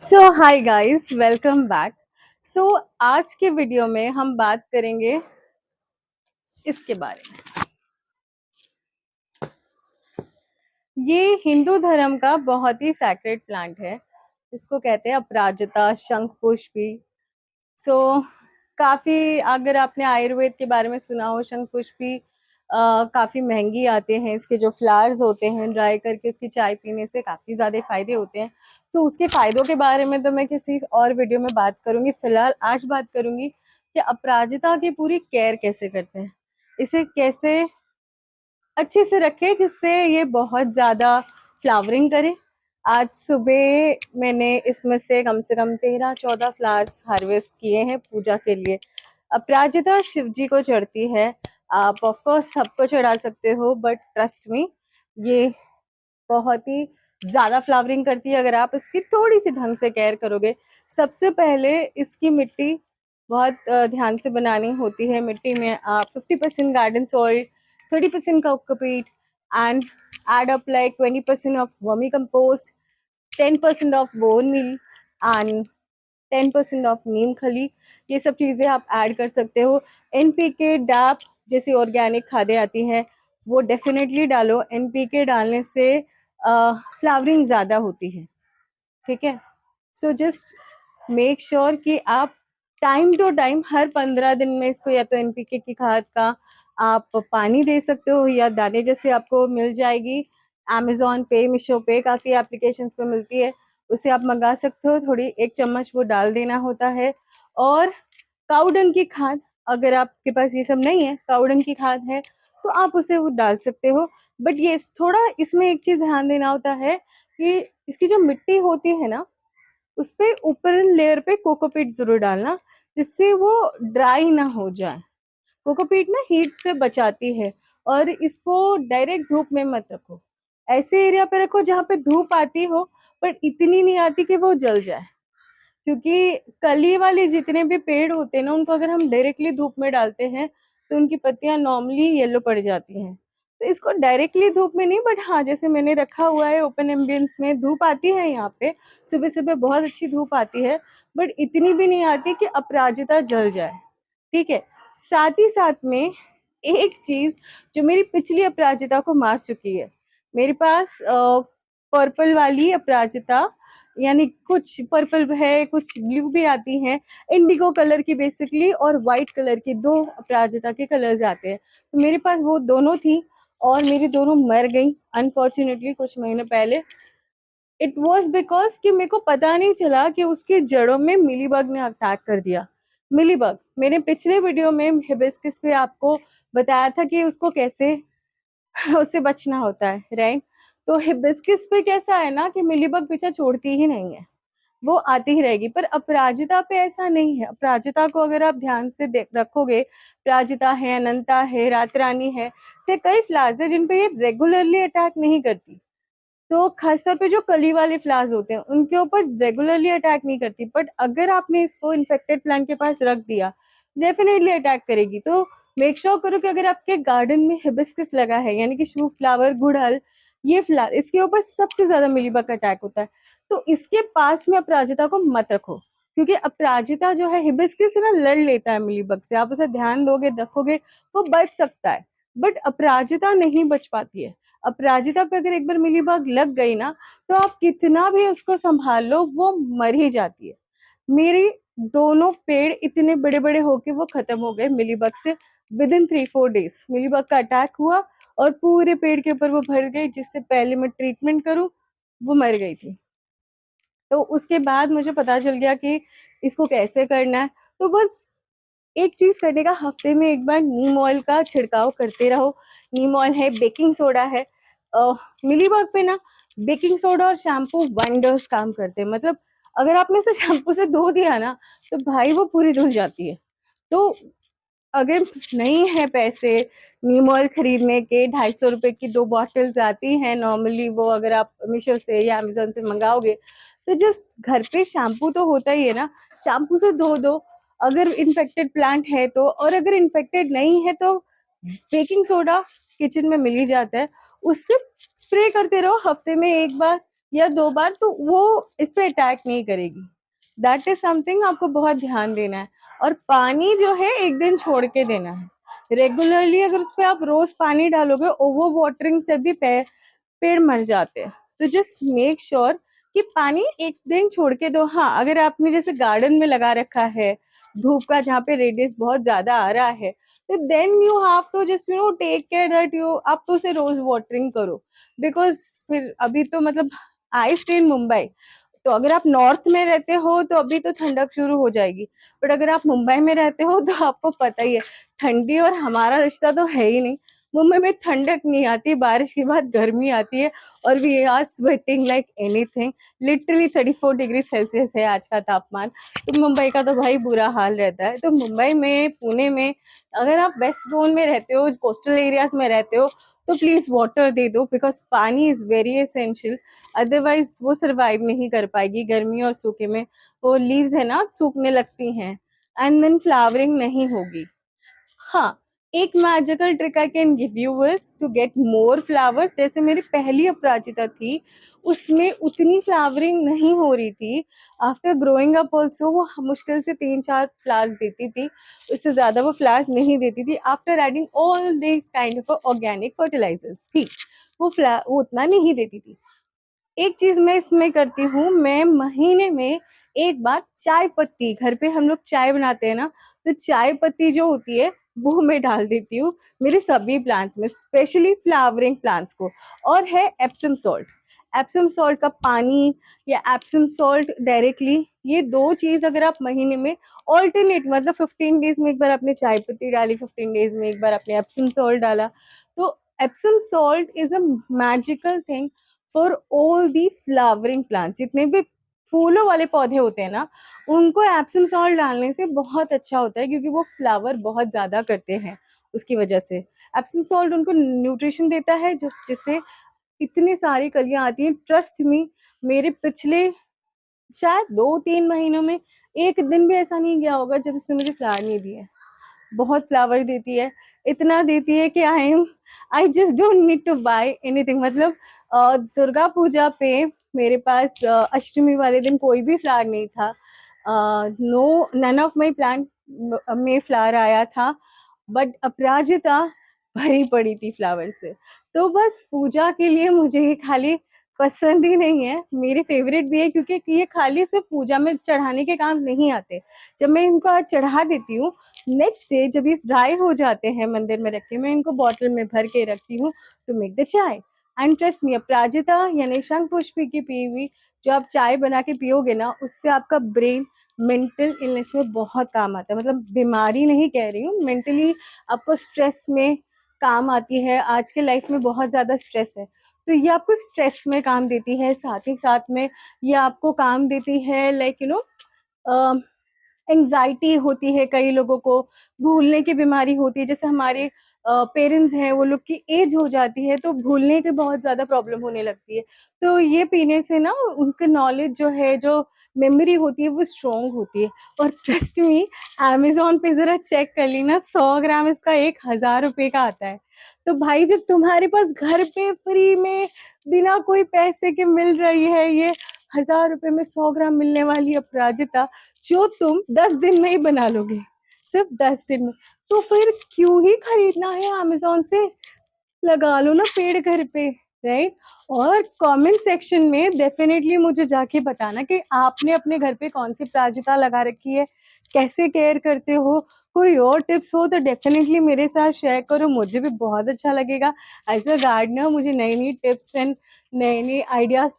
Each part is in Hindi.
सो हाय गाइस, वेलकम बैक। सो आज के वीडियो में हम बात करेंगे इसके बारे में। ये हिंदू धर्म का बहुत ही सैक्रेड प्लांट है। इसको कहते हैं अपराजिता शंख पुष्पी। सो काफी, अगर आपने आयुर्वेद के बारे में सुना हो, शंख पुष्पी काफी महंगी आते हैं। इसके जो फ्लावर्स होते हैं, ड्राई करके उसकी चाय पीने से काफी ज्यादा फायदे होते हैं। तो उसके फायदों के बारे में तो मैं किसी और वीडियो में बात करूंगी। फिलहाल आज बात करूंगी कि अपराजिता की पूरी केयर कैसे करते हैं, इसे कैसे अच्छे से रखे जिससे ये बहुत ज्यादा फ्लावरिंग करे। आज सुबह मैंने इसमें से कम 13-14 फ्लावर्स हार्वेस्ट किए हैं पूजा के लिए। अपराजिता शिव जी को चढ़ती है। आप ऑफ कोर्स सबको चढ़ा सकते हो, बट ट्रस्ट मी, ये बहुत ही ज्यादा फ्लावरिंग करती है अगर आप इसकी थोड़ी सी ढंग से केयर करोगे। सबसे पहले इसकी मिट्टी बहुत ध्यान से बनानी होती है। मिट्टी में आप 50% garden soil, 30% cocopeat and add up like 20% of vermicompost, 10% of bone meal and 10% of neem khali. ये सब चीजें आप ऐड कर सकते हो। एनपीके, डैप जैसी ऑर्गेनिक खादें आती हैं, वो डेफिनेटली डालो। एनपीके डालने से फ्लावरिंग ज्यादा होती है। ठीक है, सो जस्ट मेक श्योर कि आप टाइम टू टाइम हर 15 दिन में इसको या तो एनपीके की खाद का आप पानी दे सकते हो, या दाने जैसे आपको मिल जाएगी अमेजोन पे, मीशो पे, काफी एप्लीकेशंस पे मिलती है, उसे आप मंगा सकते हो। थोड़ी 1 चम्मच वो डाल देना होता है। और काउडंग की खाद, अगर आपके पास ये सब नहीं है, काउडंग की खाद है, तो आप उसे वो डाल सकते हो। बट ये थोड़ा, इसमें एक चीज ध्यान देना होता है कि इसकी जो मिट्टी होती है ना, उस पे ऊपर लेयर पे कोकोपीट जरूर डालना, जिससे वो ड्राई ना हो जाए। कोकोपीट ना हीट से बचाती है। और इसको डायरेक्ट धूप में मत रखो, ऐसे एरिया पे रखो जहाँ पे धूप आती हो, पर इतनी नहीं आती कि वो जल जाए। क्योंकि कली वाले जितने भी पेड़ होते हैं ना, उनको अगर हम डायरेक्टली धूप में डालते हैं तो उनकी पत्तियां नॉर्मली येलो पड़ जाती हैं। तो इसको डायरेक्टली धूप में नहीं, बट हाँ, जैसे मैंने रखा हुआ है ओपन एम्बियंस में, धूप आती है यहाँ पे, सुबह सुबह बहुत अच्छी धूप आती है, बट इतनी भी नहीं आती कि अपराजिता जल जाए। ठीक है, साथ ही साथ में एक चीज जो मेरी पिछली अपराजिता को मार चुकी है। मेरे पास पर्पल वाली अपराजिता, यानी कुछ पर्पल है, कुछ ब्लू भी आती हैं, इंडिगो कलर की बेसिकली, और व्हाइट कलर की, दो अपराजिता के कलर्स आते हैं। तो मेरे पास वो दोनों थी और मेरी दोनों मर गई अनफॉर्चुनेटली कुछ महीने पहले। इट वॉज बिकॉज कि मेरे को पता नहीं चला कि उसकी जड़ों में मिलीबग ने अटैक कर दिया। मिलीबग, मेरे पिछले वीडियो में हिबिस्कस पे आपको बताया था कि उसको कैसे उससे बचना होता है, राइट। तो हिबिस्कस पे कैसा है ना कि मिलीबग पीछा छोड़ती ही नहीं है, वो आती ही रहेगी। पर अपराजिता पे ऐसा नहीं है। अपराजिता को अगर आप ध्यान से देख रखोगे, अपराजिता है, अनंता है, रात रानी है, से कई फ्लावर्स है जिन पे ये रेगुलरली अटैक नहीं करती। तो खासतौर पे जो कली वाले फ्लावर्स होते हैं उनके ऊपर रेगुलरली अटैक नहीं करती, बट अगर आपने इसको इन्फेक्टेड प्लांट के पास रख दिया, डेफिनेटली अटैक करेगी। तो मेक श्योर करो कि अगर आपके गार्डन में हिबिस्कस लगा है, यानी कि शू फ्लावर, गुड़हल, ये फ्लावर, इसके ऊपर सबसे ज्यादा मिलीबग अटैक होता है। तो इसके पास में अपराजिता को मत रखो, क्योंकि अपराजिता जो है हिबिस्कस से ना लड़ लेता है मिलीबग से। आप उसे ध्यान दोगे, रखोगे, वो बच सकता है, बट अपराजिता नहीं बच पाती है। अपराजिता पे अगर एक बार मिलीबग लग गई ना, तो आप कितना भी उसको संभाल लो, वो मर ही जाती है। मेरी दोनों पेड़ इतने बड़े बड़े होके वो खत्म हो गए मिलीबग से। विद इन 3-4 डेज मिलीबग का अटैक हुआ और पूरे पेड़ के ऊपर वो भर गई, जिससे पहले मैं ट्रीटमेंट करूं वो मर गई थी। तो उसके बाद मुझे पता चल गया कि इसको कैसे करना है। तो बस एक चीज करने का, हफ्ते में एक बार नीम ऑयल का छिड़काव करते रहो। नीम ऑयल है, बेकिंग सोडा है। मिलीबग पे ना बेकिंग सोडा और शैम्पू वंडर्स काम करते हैं। मतलब अगर आपने उसे शैम्पू से धो दिया ना, तो भाई वो पूरी धुल जाती है। तो अगर नहीं है पैसे नीम ऑयल खरीदने के, 250 रुपए की 2 बॉटल्स आती हैं नॉर्मली, वो अगर आप मीशो से या अमेजोन से मंगाओगे, तो जस्ट घर पे शैम्पू तो होता ही है ना, शैम्पू से धो दो। अगर इन्फेक्टेड प्लांट है तो, और अगर इन्फेक्टेड नहीं है तो बेकिंग सोडा किचन में मिल ही जाता है, उससे स्प्रे करते रहो हफ्ते में एक बार। या 2 बार, तो वो इस पे अटैक नहीं करेगी। दैट इज समथिंग आपको बहुत ध्यान देना है। और पानी जो है 1 दिन छोड़ के देना है रेगुलरली। अगर उस पे आप रोज पानी डालोगे, ओवर वाटरिंग से भी पेड़ मर जाते हैं। तो जस्ट मेक श्योर कि पानी 1 दिन छोड़ के दो। हाँ, अगर आपने जैसे गार्डन में लगा रखा है धूप का, जहाँ पे रेडियस बहुत ज्यादा आ रहा है, तो then you have to just take care that you आप तो उसे रोज वाटरिंग करो। बिकॉज फिर अभी तो मतलब आई स्टे इन मुंबई, तो अगर आप नॉर्थ में रहते हो तो अभी तो ठंडक शुरू हो जाएगी। बट अगर आप मुंबई में रहते हो तो आपको पता ही है, ठंडी और हमारा रिश्ता तो है ही नहीं। मुंबई में ठंडक नहीं आती, बारिश के बाद गर्मी आती है, और we are sweating like anything. Literally 34 degree Celsius है आज का तापमान। तो मुंबई का तो भाई बुरा हाल रहता है। तो मुंबई में, पुणे में, अगर आप वेस्ट जोन में रहते हो, कोस्टल एरियाज में रहते हो, तो प्लीज वाटर दे दो, बिकॉज पानी इज वेरी एसेंशियल। अदरवाइज वो सरवाइव नहीं कर पाएगी गर्मी और सूखे में। वो लीव्स है ना, सूखने लगती हैं, एंड देन फ्लावरिंग नहीं होगी। हाँ, एक magical trick I can give you is to get more flowers. जैसे मेरी पहली अपराजिता थी, उसमें उतनी फ्लावरिंग नहीं हो रही थी। आफ्टर ग्रोइंग अप ऑल्सो वो मुश्किल से 3-4 फ्लावर्स देती थी, उससे ज्यादा वो फ्लावर्स नहीं देती थी। After adding all this kind of organic fertilisers भी वो उतना नहीं देती थी। एक चीज मैं इसमें करती हूँ, मैं महीने में एक बार चाय पत्ती, घर पे हम लोग चाय बनाते हैं ना, तो चाय पत्ती जो होती है वो मैं डाल देती हूँ मेरे सभी प्लांट्स में, स्पेशली फ्लावरिंग प्लांट्स को। और है एप्सम सॉल्ट। एप्सम सॉल्ट का पानी या एप्सम सॉल्ट डायरेक्टली, ये 2 चीज अगर आप महीने में ऑल्टरनेट, मतलब 15 डेज में एक बार आपने चाय पत्ती डाली, 15 डेज में एक बार आपने एप्सम सॉल्ट डाला, तो Epsom salt is a magical thing for all the flowering plants. जितने भी फूलों वाले पौधे होते हैं ना, उनको एप्सम सॉल्ट डालने से बहुत अच्छा होता है, क्योंकि वो फ्लावर बहुत ज्यादा करते हैं। उसकी वजह से एप्सम सॉल्ट उनको न्यूट्रिशन देता है, जो जिससे इतनी सारी कलियां आती हैं। ट्रस्ट मी, मेरे पिछले शायद 2-3 महीनों में एक दिन भी ऐसा नहीं गया होगा जब उसने मुझे फ्लावर नहीं दिए। बहुत फ्लावर देती है, इतना देती है कि I just don't need to buy anything. मतलब दुर्गा पूजा पे मेरे पास अष्टमी वाले दिन कोई भी फ्लावर नहीं था। No, none of my plant में फ्लावर आया था, बट अपराजिता भरी पड़ी थी फ्लावर से। तो बस पूजा के लिए मुझे ये खाली पसंद ही नहीं है, मेरे फेवरेट भी है, क्योंकि ये खाली सिर्फ पूजा में चढ़ाने के काम नहीं आते। जब मैं इनको आज चढ़ा देती हूँ, नेक्स्ट डे जब ये ड्राई हो जाते हैं मंदिर में रख के, मैं इनको बॉटल में भर के रखती हूँ टू मेक द चाय। एंड ट्रस्ट मी, अपराजिता यानी शंख पुष्पी की पी हुई जो आप चाय बना के पियोगे ना, उससे आपका ब्रेन मेंटल इलनेस में बहुत काम आता है। मतलब बीमारी नहीं कह रही हूँ, मेंटली आपको स्ट्रेस में काम आती है। आज के लाइफ में बहुत ज्यादा स्ट्रेस है, तो ये आपको स्ट्रेस में काम देती है। साथ ही साथ में ये आपको काम देती है, लाइक एंजाइटी होती है कई लोगों को, भूलने की बीमारी होती है। जैसे हमारे पेरेंट्स हैं, वो लोग की एज हो जाती है तो भूलने की बहुत ज्यादा प्रॉब्लम होने लगती है। तो ये पीने से ना उनका नॉलेज जो है, जो मेमोरी होती है, वो स्ट्रोंग होती है। और ट्रस्ट मी, अमेजोन पे जरा चेक कर ली ना, 100 ग्राम इसका 1,000 रुपए का आता है। तो भाई, जब तुम्हारे पास घर पे फ्री में बिना कोई पैसे के मिल रही है ये 1,000 रुपए में 100 ग्राम मिलने वाली अपराजिता, जो तुम 10 दिन में ही बना लोगे, सिर्फ 10 दिन में, तो फिर क्यों ही खरीदना है अमेजोन से। लगा लो ना पेड़ घर पे, राइट। और कमेंट सेक्शन में डेफिनेटली मुझे जाके बताना कि आपने अपने घर पे कौन सी प्राजिता लगा रखी है, कैसे केयर करते हो। कोई और टिप्स हो तो डेफिनेटली मेरे साथ शेयर करो, मुझे भी बहुत अच्छा लगेगा। एज अ गार्डनर मुझे नई नई टिप्स एंड नई नई आइडियाज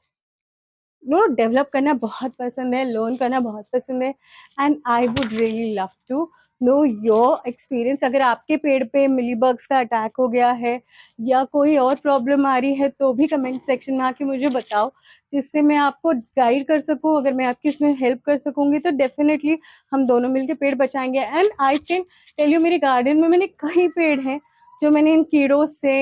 डेवलप करना बहुत पसंद है, लर्न करना बहुत पसंद है। And I would really love to know your experience. अगर आपके पेड़ पे मिली बग्स का अटैक हो गया है या कोई और प्रॉब्लम आ रही है, तो भी कमेंट सेक्शन में आके मुझे बताओ, जिससे मैं आपको गाइड कर सकूं। अगर मैं आपकी इसमें हेल्प कर सकूंगी तो डेफिनेटली हम दोनों मिलकर पेड़ बचाएंगे। And I can tell you, मेरे गार्डन में मैंने कई पेड़ हैं जो मैंने इन कीड़ों से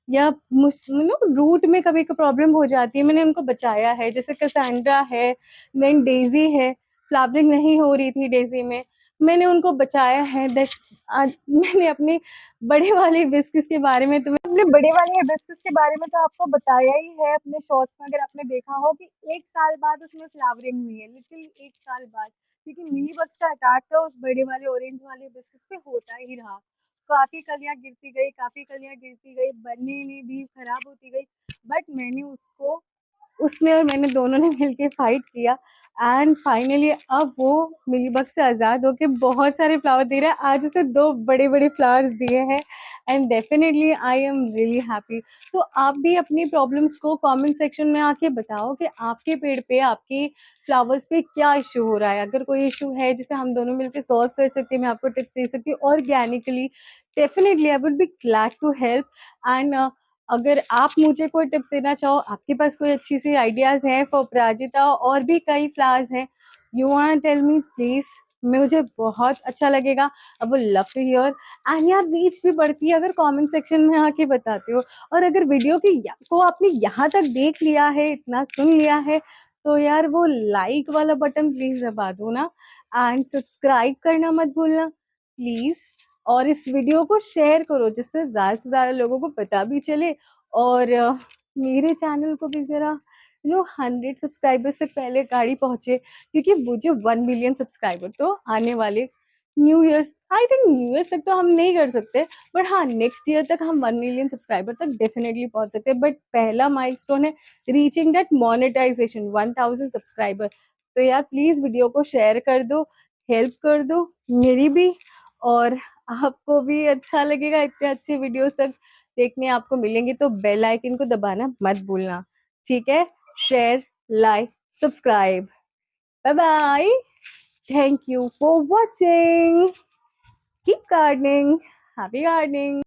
या रूट में कभी प्रॉब्लम हो जाती है, मैंने उनको बचाया है। जैसे कैसेंड्रा है, देन डेजी है, फ्लावरिंग नहीं हो रही थी डेजी में, मैंने उनको बचाया है। मैंने अपने बड़े वाले हिबिस्कस के बारे में अपने बड़े वाले हिबिस्कस के बारे में तो आपको बताया ही है अपने शॉर्ट्स में, अगर आपने देखा हो कि 1 साल बाद उसमें फ्लावरिंग हुई है, लिटरली 1 साल बाद, क्योंकि मिली बग्स का अटैक तो उस बड़े वाले ऑरेंज वाले हिबिस्कस पे होता ही रहा। काफ़ी कलियाँ गिरती गई, काफ़ी कलियाँ गिरती गई, बनने नहीं दी, खराब होती गई, बट उसने और मैंने दोनों ने मिलके फाइट किया एंड फाइनली अब वो मिलीबग से आज़ाद होके बहुत सारे फ्लावर दे रहा है। आज उसे 2 बड़े-बड़े फ्लावर्स दिए हैं and definitely I am really happy. तो आप भी अपनी प्रॉब्लम्स को कमेंट सेक्शन में आके बताओ कि आपके पेड़ पे, आपके फ्लावर्स पे क्या इश्यू हो रहा है। अगर कोई इश्यू है जिसे हम दोनों मिलके सॉल्व कर सकते हैं, मैं आपको टिप्स दे सकती हूँ organically, definitely I would be glad to help. And अगर आप मुझे कोई टिप्स देना चाहो, आपके पास कोई अच्छी सी आइडियाज हैं फॉर अपराजिता और भी कई फ्लावर्स हैं, you want tell me please, मुझे बहुत अच्छा लगेगा। I would love to hear. And यार रीच भी बढ़ती है अगर कमेंट सेक्शन में आके बताते हो। और अगर वीडियो को आपने यहाँ तक देख लिया है, इतना सुन लिया है, तो यार वो लाइक वाला बटन प्लीज दबा दो ना, एंड सब्सक्राइब करना मत भूलना प्लीज। और इस वीडियो को शेयर करो जिससे ज़्यादा से ज़्यादा लोगों को पता भी चले। और मेरे चैनल को भी ज़रा 100 सब्सक्राइबर्स से पहले गाड़ी पहुँचे, क्योंकि मुझे 1 मिलियन सब्सक्राइबर तो आने वाले new years, I think new years तक तो हम नहीं कर सकते, बट हाँ नेक्स्ट ईयर तक हम 1 मिलियन सब्सक्राइबर तक डेफिनेटली पहुँच सकते हैं। बट पहला माइलस्टोन है रीचिंग दैट मोनेटाइजेशन 1000 सब्सक्राइबर। तो यार प्लीज़ वीडियो को शेयर कर दो, हेल्प कर दो मेरी भी, और आपको भी अच्छा लगेगा। इतने अच्छे वीडियोस तक देखने आपको मिलेंगे, तो बेल आइकन को दबाना मत भूलना, ठीक है? Share, like, subscribe. Bye bye. Thank you for watching. Keep gardening. Happy gardening.